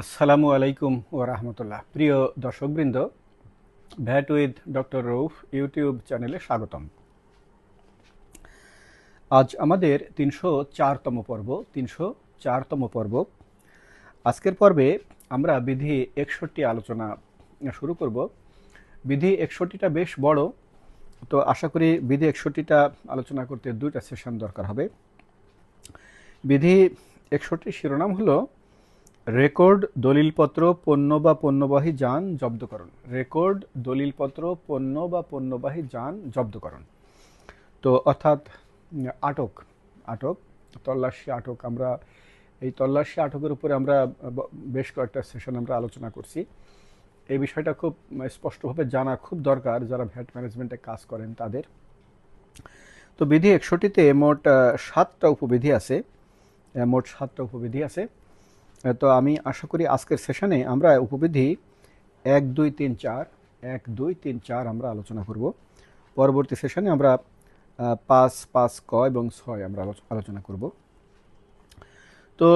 আসসালামু আলাইকুম ওয়া রাহমাতুল্লাহ। প্রিয় দর্শকবৃন্দ, VAT with doctor Rouf YouTube চ্যানেলে স্বাগতম। আজ আমাদের ৩০৪তম পর্ব। আজকের পর্বে আমরা বিধি ৬১ আলোচনা শুরু করব। বিধি ৬১টা বেশ বড়, তো আশা করি বিধি ৬১টা আলোচনা করতে 2টা সেশন দরকার হবে। বিধি ৬১ শিরোনাম হলো রেকর্ড, দলিলপত্র, পণ্য বা পণ্যবাহী যান জব্দকরণ। রেকর্ড, দলিলপত্র, পণ্য বা পণ্যবাহী যান জব্দকরণ। তো অর্থাৎ আটক, আটক, তল্লাশি, আটক। আমরা এই তল্লাশি আটকের উপরে আমরা বেশ কয়েকটা সেশন আমরা আলোচনা করছি। এই বিষয়টা খুব স্পষ্টভাবে জানা খুব দরকার যারা ভ্যাট ম্যানেজমেন্টে কাজ করেন তাদের। তো বিধি ৬১তে মোট 7টা উপবিধি আছে, মোট 7টা উপবিধি আছে। তো আমি আশা করি আজকের সেশনে আমরা উপবিধি 1, 2, 3, 4, 1, 2, 3, 4 আমরা আলোচনা করব। পরবর্তী সেশনে আমরা 5, 5 ক এবং 6 আমরা আলোচনা করব। তো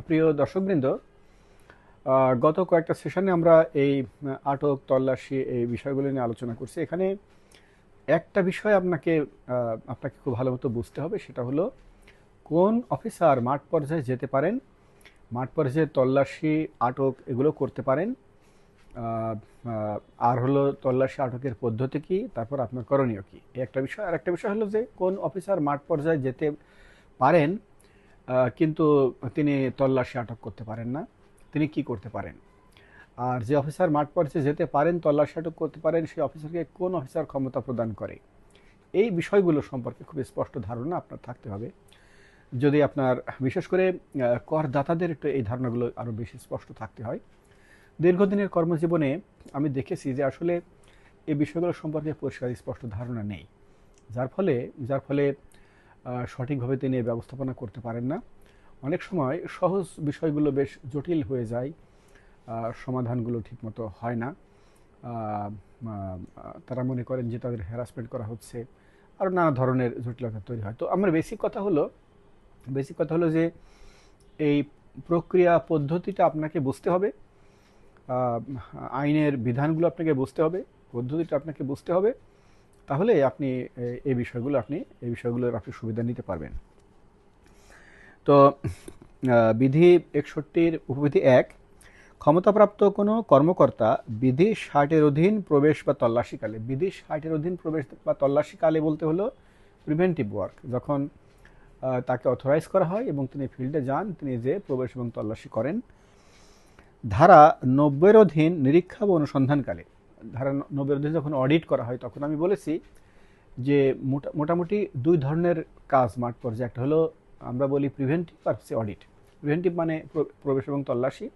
প্রিয় দর্শকবৃন্দ, গত কয়েকটা সেশনে আমরা এই আটক, তল্লাশি এই বিষয়গুলো নিয়ে আলোচনা করছি। এখানে একটা বিষয় আপনাকে খুব ভালো মতো বুঝতে হবে, সেটা হলো কোন অফিসার মাঠ পর্যায়ে যেতে পারেন, মাঠ পর্যায়ে তল্লাশি, আটক এগুলো করতে পারেন, আর হলো তল্লাশি আটকের পদ্ধতি কি, তারপর আপনার করণীয় কি, এই একটা বিষয়। আর একটা বিষয় হলো যে কোন অফিসার মাঠ পর্যায়ে যেতে পারেন কিন্তু তিনি তল্লাশি আটক করতে পারেন না, তিনি কি করতে পারেন। আর যে অফিসার মাঠ পর্যায়ে যেতে পারেন, তল্লাশি আটক করতে পারেন, সেই অফিসারকে কোন অফিসার ক্ষমতা প্রদান করে। এই বিষয়গুলো সম্পর্কে খুব স্পষ্ট ধারণা আপনার থাকতে হবে। যদি আপনার বিশেষ করে করদাতাদের একটু এই ধারণাগুলো আরও বেশি স্পষ্ট থাকতে হয়। দীর্ঘদিনের কর্মজীবনে আমি দেখেছি যে আসলে এই বিষয়গুলো সম্পর্কে পরিষ্কার স্পষ্ট ধারণা নেই, যার ফলে সঠিকভাবে তিনি ব্যবস্থাপনা করতে পারেন না। অনেক সময় সহজ বিষয়গুলো বেশ জটিল হয়ে যায়, সমাধানগুলো ঠিকমতো হয় না। তারা মনে করেন যে তাদের হ্যারাসমেন্ট করা হচ্ছে, আর নানা ধরনের জটিলতা তৈরি হয়। তো আমার বেসিক কথা হলো যে এই প্রক্রিয়া পদ্ধতিটা আপনাকে বুঝতে হবে, আইনের বিধানগুলো আপনাকে বুঝতে হবে, পদ্ধতিটা আপনাকে বুঝতে হবে। তাহলে আপনি এই বিষয়গুলোর আপনি সুবিধা নিতে পারবেন। তো বিধি ৬১-র উপবিধি 1, ক্ষমতাপ্রাপ্ত কোনো কর্মকর্তা বিধি 60-এর অধীন প্রবেশ বা তল্লাশিকালে। বিধি 60-এর অধীন প্রবেশ বা তল্লাশিকালে বলতে হলো প্রিভেন্টিভ ওয়ার্ক, যখন তাকে অথরাইজ করা হয় এবং তিনি ফিল্ডে যান, তিনি যে প্রবেশ এবং তল্লাশি করেন। ধারা 90-এর অধীন নিরীক্ষা বা অনুসন্ধানকালে। ধারা 90-এর অধীন যখন অডিট করা হয়, তখন আমি বলেছি যে মোটামুটি 2 ধরনের কাজ মাঠ পর্যায়ে। একটা হলো আমরা বলি প্রিভেন্টিভ আর হচ্ছে অডিট। প্রিভেন্টিভ মানে প্রবেশ এবং তল্লাশি,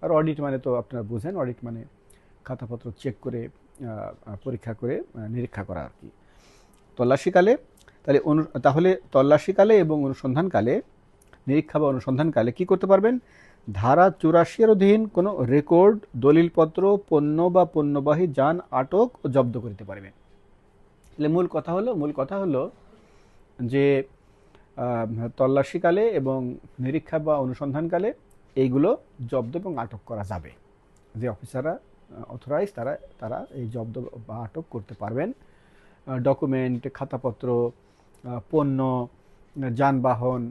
আর অডিট মানে তো আপনারা বুঝেন, অডিট মানে খাতাপত্র চেক করে, পরীক্ষা করে, নিরীক্ষা করা আর কি। তল্লাশিকালে তাহলে তল্লাশিকালে এবং অনুসন্ধানকালে, নিরীক্ষা বা অনুসন্ধানকালে কি করতে পারবেন? ধারা 84-এর অধীন কোনো রেকর্ড, দলিলপত্র, পণ্য বা পণ্যবাহী যান আটক ও জব্দ করতে পারবেন। তাহলে মূল কথা হলো যে তল্লাশিকালে এবং নিরীক্ষা বা অনুসন্ধানকালে এইগুলো জব্দ এবং আটক করা যাবে। যে অফিসাররা অথরাইজ তারা এই জব্দ বা আটক করতে পারবেন। ডকুমেন্ট, খাতাপত্র, পণ্য, যানবাহন,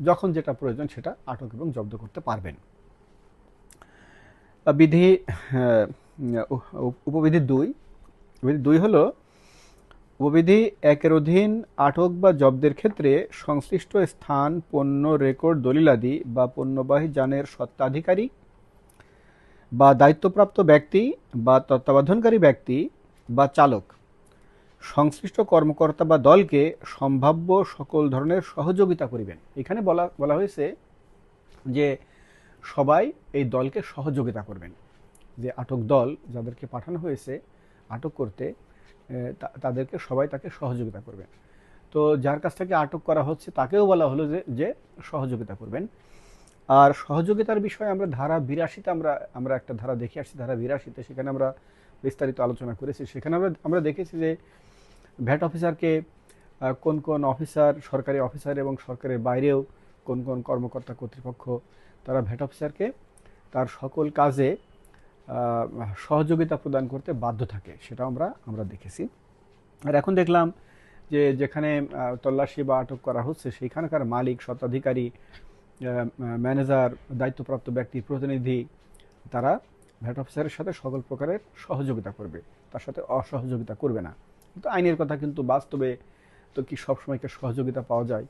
যখন যেটা প্রয়োজন সেটা আটক এবং জব্দ করতে পারবেন। বিধি উপবিধি 2 হলো উপবিধি 1-এর অধীন আটক বা জব্দের ক্ষেত্রে সংশ্লিষ্ট স্থান, পণ্য, রেকর্ড, দলিলাদি বা পণ্যবাহী যানের স্বত্বাধিকারী বা দায়িত্বপ্রাপ্ত ব্যক্তি বা তত্ত্বাবধানকারী ব্যক্তি বা চালক সংশ্লিষ্ট কর্মকর্তা বা দলকে সম্ভাব্য সকল ধরনের সহযোগিতা করিবেন। এখানে বলা হয়েছে যে সবাই এই দলকে সহযোগিতা করবেন। যে আটক দল যাদেরকে পাঠানো হয়েছে আটক করতে, তাকে সহযোগিতা করবেন। তো যার কাছ থেকে আটক করা হচ্ছে তাকেও বলা হলো যে সহযোগিতা করবেন। আর সহযোগিতার বিষয়ে আমরা ধারা 82-তে আমরা একটা ধারা দেখে আসছি। ধারা 82-তে সেখানে আমরা বিস্তারিত আলোচনা করেছি। সেখানে আমরা দেখেছি যে ভ্যাট অফিসারকে কোন অফিসার, সরকারি অফিসার এবং সরকারের বাইরেও কোন কোন কর্মকর্তা কর্তৃপক্ষ তারা ভ্যাট অফিসারকে তার সকল কাজে সহযোগিতা প্রদান করতে বাধ্য থাকে, সেটা আমরা দেখেছি। আর এখন দেখলাম যে যেখানে তল্লাশি বা আটক করা হচ্ছে সেইখানকার মালিক, স্বত্বাধিকারী, ম্যানেজার, দায়িত্বপ্রাপ্ত ব্যক্তি, প্রতিনিধি তারা ভ্যাট অফিসারের সাথে সকল প্রকারের সহযোগিতা করবে, তার সাথে অসহযোগিতা করবে না। কিন্তু আইনের কথা, কিন্তু বাস্তবে তো কি সবসময় সহযোগিতা পাওয়া যায়?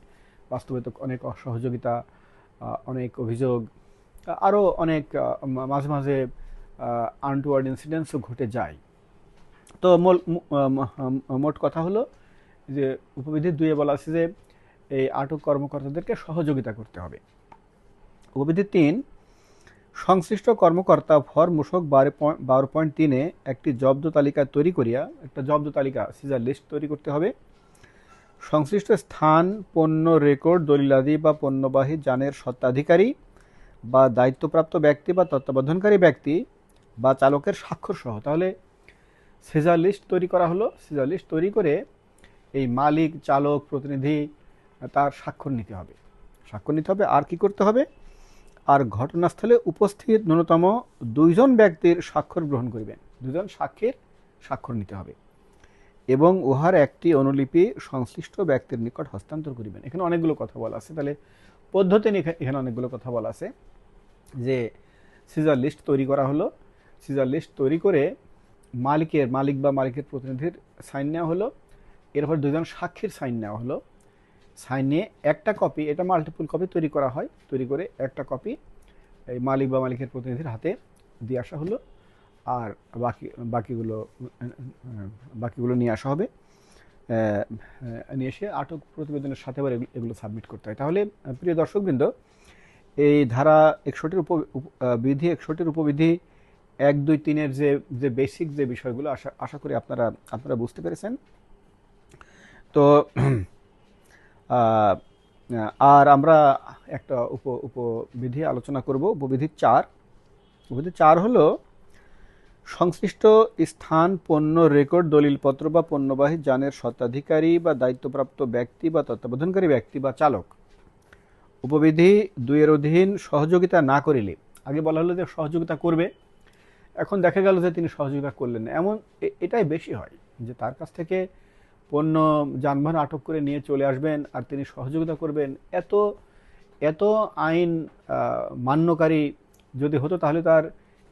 বাস্তবে তো অনেক অসহযোগিতা, অনেক অভিযোগ, আরও অনেক মাঝে মাঝে আনটুয়ার্ড ইনসিডেন্টসও ঘটে যায়। তো মোট কথা হলো যে উপবিধি 2 বলা আছে যে এই আটক কর্মকর্তাদেরকে সহযোগিতা করতে হবে। উপবিধি 3, সংশ্লিষ্ট কর্মকর্তা ফর মূসক 12.3-এ একটি জব্দ তালিকা তৈরি করিয়া, একটা জব্দ তালিকা সিজার লিস্ট তৈরি করতে হবে। সংশ্লিষ্ট স্থান, পণ্য রেকর্ড, দলিলাদি বা পণ্যবাহী যানের স্বত্বাধিকারী বা দায়িত্বপ্রাপ্ত ব্যক্তি বা তত্ত্বাবধানকারী ব্যক্তি বা চালকের স্বাক্ষর সহ। তাহলে সিজার লিস্ট তৈরি করা হলো। সিজার লিস্ট তৈরি করে এই মালিক, চালক, প্রতিনিধি তার স্বাক্ষর নিতে হবে। আর কি করতে হবে? আর ঘটনাস্থলে উপস্থিত ন্যূনতম 2 জন ব্যক্তির স্বাক্ষর গ্রহণ করিবেন। 2 জন সাক্ষীর স্বাক্ষর নিতে হবে এবং উহার একটি অনুলিপি সংশ্লিষ্ট ব্যক্তির নিকট হস্তান্তর করিবেন। এখানে অনেকগুলো কথা বলা আছে। তাহলে পদ্ধতি নিয়ে এখানে অনেকগুলো কথা বলা আছে। যে সিজার লিস্ট তৈরি করা হলো, সিজার লিস্ট তৈরি করে মালিক বা মালিকের প্রতিনিধির সাইন নেওয়া হলো, এরপর 2 জন সাক্ষীর সাইন নেওয়া হলো। সাইন নিয়ে একটা কপি, এটা মাল্টিপল কপি তৈরি করা হয়, তৈরি করে একটা কপি এই মালিক বা মালিকের প্রতিনিধির হাতে দিয়ে আসা হলো। আর বাকিগুলো নিয়ে আসা হবে, নিয়ে এসে আটক প্রতিবেদনের সাথে আবার এগুলো সাবমিট করতে হয়। তাহলে প্রিয় দর্শকবৃন্দ, এই ধারা 61-র বিধি 61-র উপবিধি 1, 2, 3-এর যে বেসিক যে বিষয়গুলো আশা করি আপনারা বুঝতে পেরেছেন। তো আর আমরা একটা উপবিধি আলোচনা করব, উপবিধি 4। উপবিধি 4 হলো সংশ্লিষ্ট স্থান, পণ্য রেকর্ড, দলিলপত্র বা পণ্যবাহী যানের স্বত্বাধিকারী বা দায়িত্বপ্রাপ্ত ব্যক্তি বা তত্ত্বাবধানকারী ব্যক্তি বা চালক উপবিধি 2-এর অধীন সহযোগিতা না করিলে, আগে বলা হলো যে সহযোগিতা করবে, এখন দেখা গেল যে তিনি সহযোগিতা করলেন না, এমন এটাই বেশি হয় যে তার কাছ থেকে পণ্য যানবাহন আটক করে নিয়ে চলে আসবেন আর তিনি সহযোগিতা করবেন। এত আইন মান্যকারী যদি হতো তাহলে তার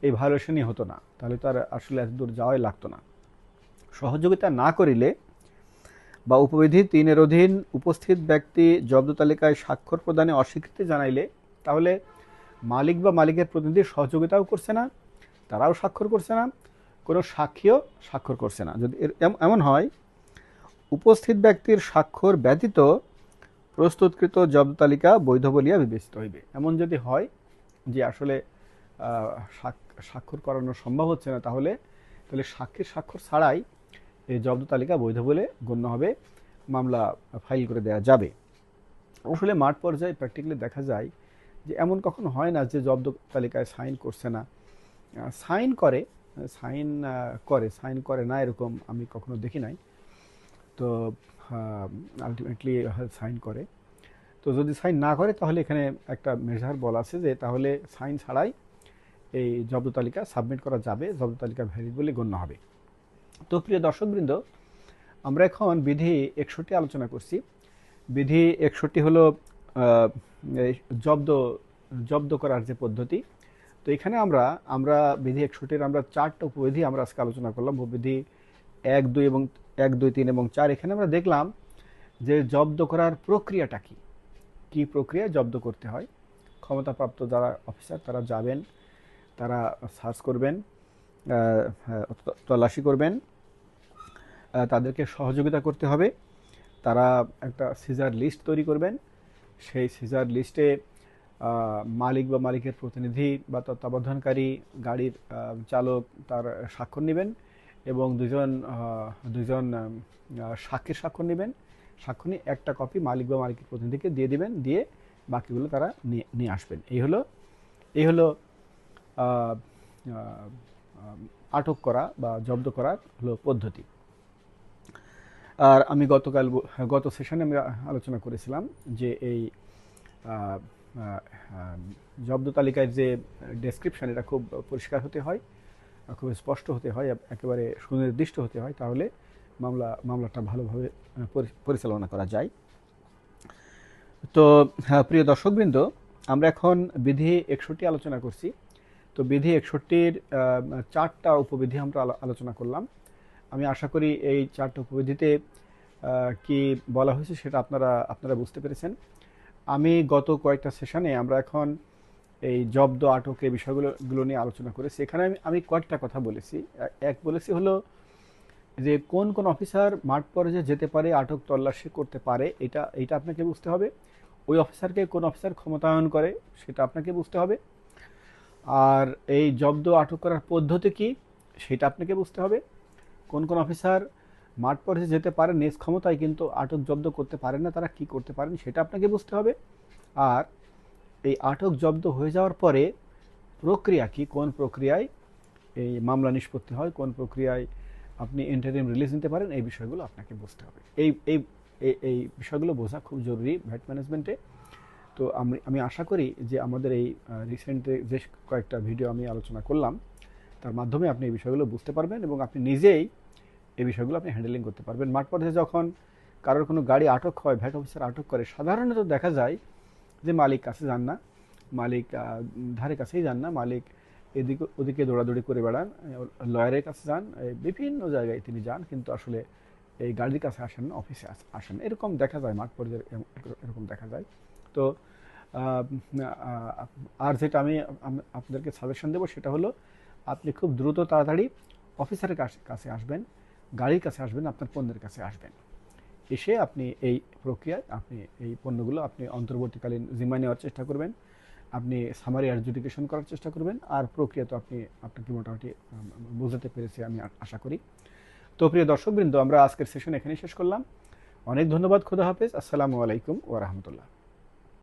এই ভায়োলেশনই হতো না, তাহলে তার আসলে এত দূর যাওয়াই লাগতো না। সহযোগিতা না করিলে বা উপবিধি 3-এর অধীন উপস্থিত ব্যক্তি জব্দ তালিকায় স্বাক্ষর প্রদানে অস্বীকৃতি জানাইলে, তাহলে মালিক বা মালিকের প্রতিনিধি সহযোগিতাও করছে না, তারাও স্বাক্ষর করছে না, কোনো সাক্ষীও স্বাক্ষর করছে না। যদি এমন হয়, উপস্থিত ব্যক্তির স্বাক্ষর ব্যতীত প্রস্তুতকৃত জব্দ তালিকা বৈধ বলিয়া বিবেচিত হইবে। এমন যদি হয় যে আসলে স্বাক্ষর করানো সম্ভব হচ্ছে না, তাহলে সাক্ষীর স্বাক্ষর ছাড়াই এই জব্দ তালিকা বৈধ বলে গণ্য হবে, মামলা ফাইল করে দেওয়া যাবে। আসলে মাঠ পর্যায়ে প্র্যাকটিক্যালি দেখা যায় যে এমন কখনো হয় না যে জব্দ তালিকায় সাইন করছে না, সাইন করে না, এরকম আমি কখনো দেখি নাই। তো আলটিমেটলি সাইন করে। তো যদি সাইন না করে তাহলে এখানে একটা মেজার বলা আছে যে তাহলে সাইন ছাড়াই এই জব্দ তালিকা সাবমিট করা যাবে, জব্দ তালিকা ভ্যালিড বলে গণ্য হবে। তো প্রিয় দর্শকবৃন্দ, আমরা এখন বিধি 61 আলোচনা করছি। বিধি 61 হলো জব্দ করার যে পদ্ধতি। তো এখানে আমরা বিধি 61-এর আমরা 4টা উপবিধি আমরা আজকে আলোচনা করলাম। উপবিধি 1, 2, 3 এবং 4। এখানে আমরা দেখলাম যে জব্দ করার প্রক্রিয়াটা কি প্রক্রিয়া জব্দ করতে হয়। ক্ষমতাপ্রাপ্ত যারা অফিসার তারা যাবেন, তারা সার্চ করবেন, তল্লাশি করবেন, তাদেরকে সহযোগিতা করতে হবে। তারা একটা সিজার লিস্ট তৈরি করবেন, সেই সিজার লিস্টে মালিক বা মালিকের প্রতিনিধি বা তত্ত্বাবধানকারী গাড়ির চালক তার স্বাক্ষর নেবেন এবং দুজন সাক্ষীর স্বাক্ষর নেবেন। স্বাক্ষর নিয়ে একটা কপি মালিক বা মালিকের প্রতিনিধিকে দিয়ে দিবেন, দিয়ে বাকিগুলো তারা নিয়ে আসবেন। এই হলো আটক করা বা জব্দ করার হলো পদ্ধতি। আর আমি গত সেশনে আমি আলোচনা করেছিলাম যে এই আহ, আহ, আহ, জব্দ তালিকায় যে ডেসক্রিপশন এটা খুব পরিষ্কার হতে হয়, খুব স্পষ্ট হতে হয়, একেবারে সুনির্দিষ্ট হতে হয়, তাহলে মামলাটা ভালোভাবে পরিচালনা করা যায়। তো হ্যাঁ, প্রিয় দর্শকবৃন্দ, আমরা এখন বিধি 61 আলোচনা করছি। তো বিধি 61-র 4টা উপবিধি আমরা আলোচনা করলাম। আমি আশা করি এই 4টা উপবিধিতে কি বলা হয়েছে সেটা আপনারা বুঝতে পেরেছেন। আমি গত কয়েকটা সেশনে আমরা এখন এই জব্দ, আটক, এই বিষয়গুলো নিয়ে আলোচনা করেছি। এখানে আমি কয়েকটা কথা বলেছি। এক বলেছি হলো যে কোন কোন অফিসার মাঠ পর্যায়ে যেতে পারে, আটক তল্লাশি করতে পারে, এটা আপনাকে বুঝতে হবে। ওই অফিসারকে কোন অফিসার ক্ষমতায়ন করে সেটা আপনাকে বুঝতে হবে। আর এই জব্দ, আটক করার পদ্ধতি কি সেটা আপনাকে বুঝতে হবে। কোন কোন অফিসার মাঠ পর্যায়ে যেতে পারে নিজ ক্ষমতায়, কিন্তু আটক জব্দ করতে পারেন না, তারা কি করতে পারেন সেটা আপনাকে বুঝতে হবে। আর এই আটক জব্দ হয়ে যাওয়ার পরে প্রক্রিয়া কি, কোন প্রক্রিয়ায় এই মামলা নিষ্পত্তি হয়, কোন প্রক্রিয়ায় আপনি ইন্টারিম রিলিজ নিতে পারেন, এই বিষয়গুলো আপনাকে বুঝতে হবে। এই এই এই বিষয়গুলো বোঝা খুব জরুরি ভ্যাট ম্যানেজমেন্টে। তো আমি আশা করি যে আমাদের এই রিসেন্টলি যে কয়েকটা ভিডিও আমি আলোচনা করলাম তার মাধ্যমে আপনি এই বিষয়গুলো বুঝতে পারবেন এবং আপনি নিজেই এই বিষয়গুলো আপনি হ্যান্ডেলিং করতে পারবেন। মাঠ পর্যায়ে যখন কারোর কোনো গাড়ি আটক হয়, ভ্যাট অফিসার আটক করে, সাধারণত দেখা যায় যে মালিক কাছে যান না, মালিক ধারে কাছেই যান না, মালিক এদিকে ওদিকে দৌড়াদৌড়ি করে বেড়ান, লয়ারের কাছে যান, বিভিন্ন জায়গায় তিনি যান, কিন্তু আসলে এই গাড়ির কাছে আসেন না, অফিসে আসেন, এরকম দেখা যায় মাঠ পর্যায়ে, এরকম দেখা যায়। তো আর যেটা আমি আপনাদেরকে সাজেশন দেবো সেটা হলো আপনি খুব দ্রুত তাড়াতাড়ি অফিসারের কাছে আসবেন, গাড়ির কাছে আসবেন, আপনার পণ্যের কাছে আসবেন। এসে আপনি এই প্রক্রিয়ায় আপনি এই পণ্যগুলো আপনি অন্তর্বর্তীকালীন জিম্মায় নেওয়ার চেষ্টা করবেন, আপনি সামারি অ্যাডজুডিকেশন করার চেষ্টা করবেন। আর প্রক্রিয়া তো আপনাকে মোটামুটি বোঝাতে পেরেছি আমি আশা করি। তো প্রিয় দর্শকবৃন্দ, আমরা আজকের সেশন এখানেই শেষ করলাম। অনেক ধন্যবাদ। খোদা হাফেজ। আসসালামু আলাইকুম ওয়া রাহমাতুল্লাহ।